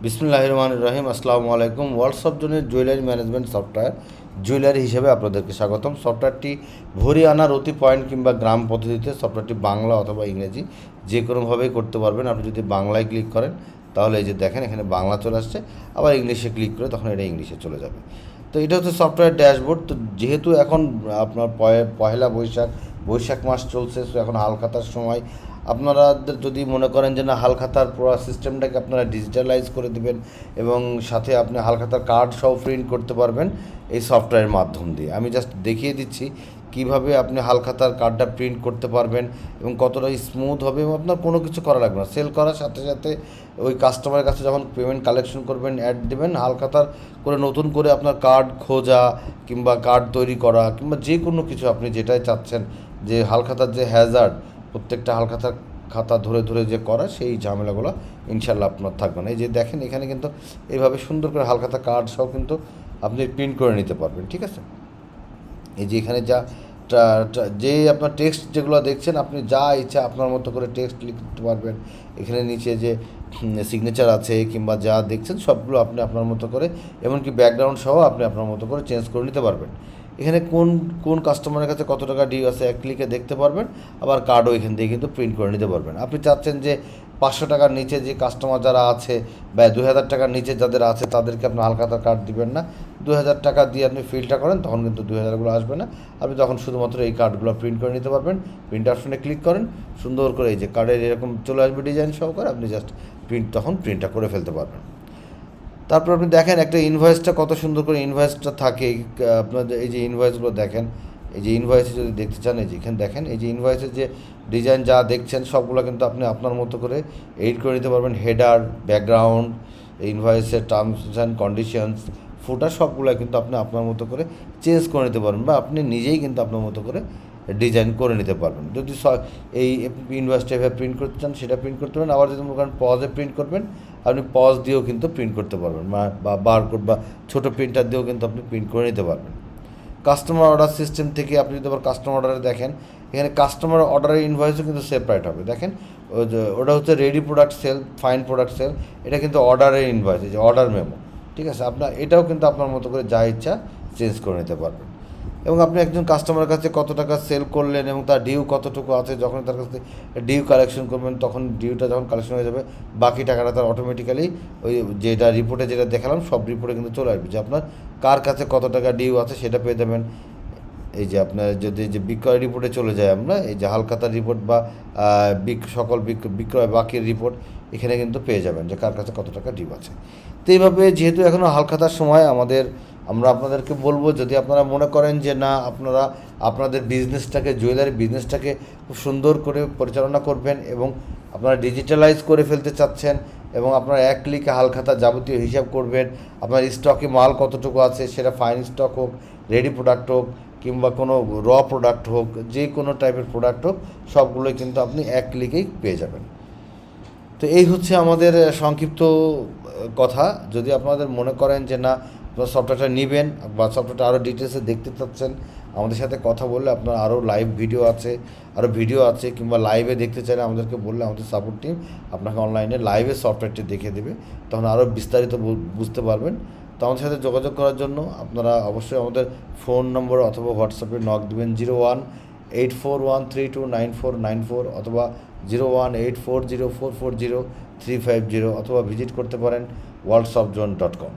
বিসমিল্লাহির রহমানির রহিম। আসসালামু আলাইকুম। ওয়ার্কশপ জোনের জুয়েলারি ম্যানেজমেন্ট সফটওয়্যার জুয়েলারি হিসেবে আপনাদেরকে স্বাগতম। সফটওয়্যারটি ভরি আনা রতি পয়েন্ট কিংবা গ্রাম পদ্ধতিতে সফটওয়্যারটি বাংলা অথবা ইংরেজি যে কোনোভাবেই করতে পারবেন। আপনি যদি বাংলায় ক্লিক করেন তাহলে এই যে দেখেন এখানে বাংলা চলে আসছে, আবার ইংলিশে ক্লিক করে তখন এটা ইংলিশে চলে যাবে। তো এটা হচ্ছে সফটওয়্যার ড্যাশবোর্ড। তো যেহেতু এখন আপনার পয়লা বৈশাখ মাস চলছে, সো এখন হালখাতার সময় আপনারাদের যদি মনে করেন যে না হালখাতার পুরো সিস্টেমটাকে আপনারা ডিজিটালাইজ করে দেবেন এবং সাথে আপনি হালখাতার কার্ড সহ প্রিন্ট করতে পারবেন এই সফটওয়্যারের মাধ্যম দিয়ে। আমি জাস্ট দেখিয়ে দিচ্ছি কীভাবে আপনি হালখাতার কার্ডটা প্রিন্ট করতে পারবেন এবং কতটা স্মুথ হবে এবং আপনার কোনো কিছু করা লাগবে না। সেল করার সাথে সাথে ওই কাস্টমারের কাছে যখন পেমেন্ট কালেকশন করবেন, অ্যাড দেবেন, হালখাতার করে নতুন করে আপনার কার্ড খোঁজা কিংবা কার্ড তৈরি করা কিংবা যে কোনো কিছু আপনি যেটাই চাচ্ছেন, যে হালখাতার যে হ্যাজার্ড প্রত্যেকটা হালখাতার খাতা ধরে ধরে যে করা, সেই ঝামেলাগুলো ইনশাল্লাহ আপনার থাকবে না। এই যে দেখেন এখানে কিন্তু এইভাবে সুন্দর করে হালখাতা কার্ড সহ কিন্তু আপনি প্রিন্ট করে নিতে পারবেন। ঠিক আছে, এই যে এখানে যা যে আপনার টেক্সট যেগুলো দেখছেন, আপনি যা ইচ্ছা আপনার মতো করে টেক্সট লিখতে পারবেন। এখানে নিচে যে সিগনেচার আছে কিংবা যা দেখছেন সবগুলো আপনি আপনার মতো করে, এমনকি ব্যাকগ্রাউন্ড সহ আপনি আপনার মতো করে চেঞ্জ করে নিতে পারবেন। এখানে কোন কোন কাস্টমারের কাছে কত টাকা ডিউ আছে এক ক্লিকে দেখতে পারবেন। আবার কার্ডও এখান থেকে কিন্তু প্রিন্ট করে নিতে পারবেন। আপনি চাচ্ছেন যে 500 টাকার নিচে যে কাস্টমার যারা আছে বা 2000 টাকার নিচে যাদের আছে তাদেরকে আপনি হালখাতা কার্ড দিবেন না, 2000 টাকা দিয়ে আপনি ফিলটা করেন, তখন কিন্তু 2000গুলো আসবে না। আপনি তখন শুধুমাত্র এই কার্ডগুলো প্রিন্ট করে নিতে পারবেন। প্রিন্ট অপশনে ক্লিক করেন, সুন্দর করে এই যে কার্ডের এরকম চলে আসবে ডিজাইন সহকারে, আপনি জাস্ট প্রিন্টটা করে ফেলতে পারবেন। তারপর আপনি দেখেন একটা ইনভয়েসটা কত সুন্দর করে ইনভয়েসটা থাকে। আপনাদের এই যে ইনভয়েসগুলো দেখেন, এই যে ইনভয়েসে যদি দেখতে চান, এই যে এখানে দেখেন এই যে ইনভয়েসের যে ডিজাইন যা দেখছেন সবগুলো কিন্তু আপনি আপনার মতো করে এডিট করে নিতে পারবেন। হেডার, ব্যাকগ্রাউন্ড, ইনভয়েসের টার্মস অ্যান্ড কন্ডিশনস, ফুটার সবগুলো কিন্তু আপনি আপনার মতো করে চেঞ্জ করে নিতে পারবেন বা আপনি নিজেই কিন্তু আপনার মতো করে ডিজাইন করে নিতে পারবেন। যদি এই ইনভয়েসটা এভাবে প্রিন্ট করতে চান সেটা প্রিন্ট করতে পারেন। আবার যদি মনে করেন পজে প্রিন্ট করবেন, আপনি পজ দিয়েও কিন্তু প্রিন্ট করতে পারবেন বা বারকোড বা ছোটো প্রিন্টার দিয়েও কিন্তু আপনি প্রিন্ট করে নিতে পারবেন। কাস্টমার অর্ডার সিস্টেম থেকে আপনি যদি আবার কাস্টমার অর্ডারে দেখেন, এখানে কাস্টমার অর্ডারের ইনভয়েসও কিন্তু সেপারেট হবে। দেখেন ওটা হচ্ছে ready product sell, fine product sell, এটা কিন্তু অর্ডারের ইনভয়েস, এই যে অর্ডার মেমো। ঠিক আছে, আপনার এটাও কিন্তু আপনার মতো করে যা ইচ্ছা চেঞ্জ করে নিতে পারবেন। এবং আপনি একজন কাস্টমারের কাছে কত টাকা সেল করলেন এবং তার ডিউ কতটুকু আছে, যখন তার কাছে ডিউ কালেকশন করবেন তখন ডিউটা যখন কালেকশন হয়ে যাবে বাকি টাকাটা তার অটোমেটিক্যালি ওই যেটা রিপোর্টে যেটা দেখালাম সব রিপোর্টে কিন্তু চলে আসবে যে আপনার কার কাছে কত টাকা ডিউ আছে সেটা পেয়ে যাবেন। এই যে আপনার যদি যে বিক্রয় রিপোর্টে চলে যায়, আমরা এই যে হালখাতার রিপোর্ট বা সকল বিক্রয় বাকির রিপোর্ট এখানে কিন্তু পেয়ে যাবেন যে কার কাছে কত টাকা ডিউ আছে। তো এইভাবে যেহেতু এখনও হালখাতার সময় আমরা আপনাদেরকে বলবো, যদি আপনারা মনে করেন যে না আপনারা আপনাদের বিজনেসটাকে, জুয়েলারি বিজনেসটাকে খুব সুন্দর করে পরিচালনা করবেন এবং আপনারা ডিজিটালাইজ করে ফেলতে চাচ্ছেন এবং আপনারা এক ক্লিকে হালখাতা যাবতীয় হিসাব করবেন, আপনার স্টকে মাল কতটুকু আছে, সেটা ফাইন স্টক হোক, রেডি প্রোডাক্ট হোক কিংবা কোনো প্রোডাক্ট হোক, যে কোনো টাইপের প্রোডাক্ট হোক, সবগুলোই কিন্তু আপনি এক ক্লিকেই পেয়ে যাবেন। তো এই হচ্ছে আমাদের সংক্ষিপ্ত কথা। যদি আপনাদের মনে করেন যে না আপনার সফটওয়্যারটা নেবেন বা সফটওয়্যারটা আরও ডিটেলসে দেখতে চাচ্ছেন, আমাদের সাথে কথা বললে আপনার আরও লাইভ ভিডিও আছে কিংবা লাইভে দেখতে চাইলে আমাদেরকে বললে আমাদের সাপোর্ট টিম আপনাকে অনলাইনে লাইভে সফটওয়্যারটি দেখিয়ে দেবে, তখন আরও বিস্তারিত বুঝতে পারবেন। তো আমাদের সাথে যোগাযোগ করার জন্য আপনারা অবশ্যই আমাদের ফোন নম্বর অথবা হোয়াটসঅ্যাপে নক দেবেন 018413299494 অথবা 0184044035 অথবা ভিজিট করতে পারেন worldshopzone.com।